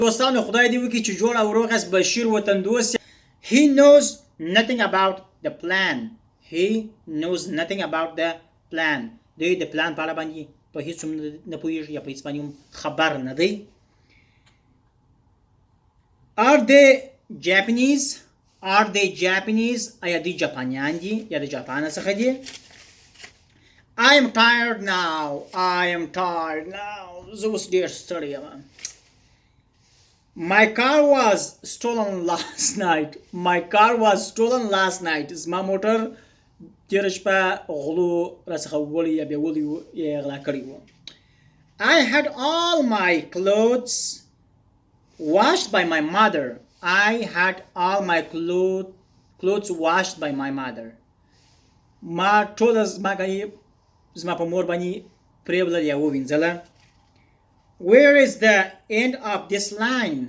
دوستانو خدای دې وکړي چې جوړ او روغ است بشیر وطندوست. He knows nothing about the plan. He knows nothing about the plan. دوی د پلان په اړه باندې په هیڅ نه پوهېږي یا په هیڅ باندې خبر نه دی. Are they Japanese? Are they Japanese? آیا دوی جاپانیان دي یا د جاپان څخه دي؟ I am tired now. I am tired now. زه اوس ډېر ستړی یم. My car was stolen last night. My car was stolen last night. زما موټر تېره شپه غلو راڅخه وړی یا بیولي وو یا غلا کړی وو. I had all my clothes washed by my mother. I had all my clothes washed by my mother. ما ټوله زما په مور باندې پرېولل یا ووینځله. Where is the end of this line?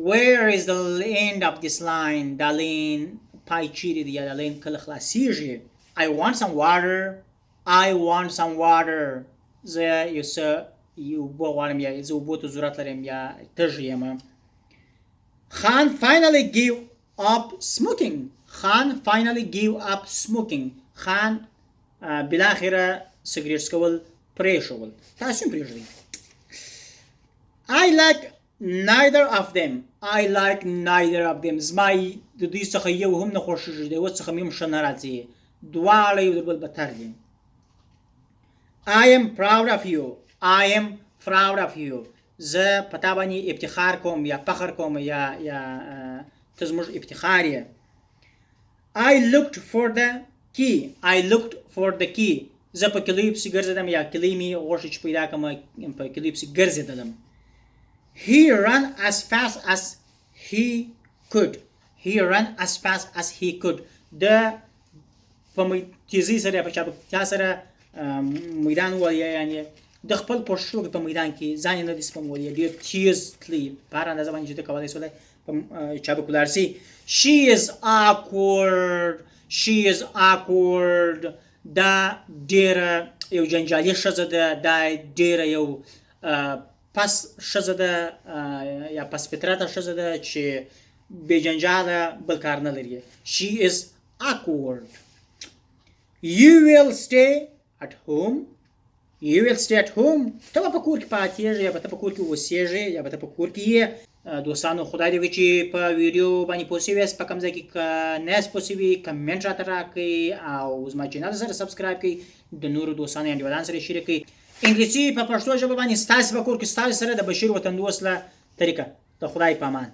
Where is the end of this line? دا لین پای چیرې دی یا دا لین کله خلاصیږي؟ I want some water. I want some water. زه یو څه اوبه غواړم یا زه اوبو ته ضرورت لرم یا تږی یم. Khan finally gave up smoking. Khan finally gave up smoking. Khan بالاخره سګریټ څکول پرېښول. تاسو هم پرېږدئ. I like neither of them. I like neither of them. زما د دوی څخه یو هم نه خوښېږي، د یوه څخه مې هم ښه نه راځي. دواړه یو د بل بدتر دي. I am proud of you. I am proud of you. زه په تا باندې افتخار کوم یا فخر کوم یا ته زموږ افتخار یې. I looked for the key. I looked for the key. زه په کلیو پسې ګرځېدم یا کلی مې غوښتې چې پیدا کړم په کلیو پسې ګرځېدلم. He ran as fast as he could. He ran as fast as he could. د په تیزۍ سره یا په چابکتیا سره میدان ووهل یعنې د خپل پوښتنو په میدان کې ځان یې نه دی سپمولی یا ډېر تیز تللی په هر اندازه باندې چې ته کولی سولی په چابک ولاړ سي. She is awkward. She is awkward. دا ډېره یو جنجالي ښځه ده. دا ډېره یو پس ښځه ده یا پس فطرته ښځه ده چې بې جنجاله بل کار نه لري. She is awkward. You will stay at home. You will stay at home. ته به په کور کې پاتېږې یا به ته په کور کې اوسېږې یا به ته په کور کې یې. دوستانو خدای دې وکړي چې په ویډیو باندې پوه شوي یاست. په کوم ځای کې که نه یاست پوه شوي کمنټ راته راکړئ او زما چینل سره سبسکرایب کړئ. د نورو دوستانو یا انډیوالانو سره شریک کړئ. انګلیسي په پښتو ژبه باندې ستاسې په کور کې ستاسې سره د بشیر وطندوست له طریقه. د خدای په امان.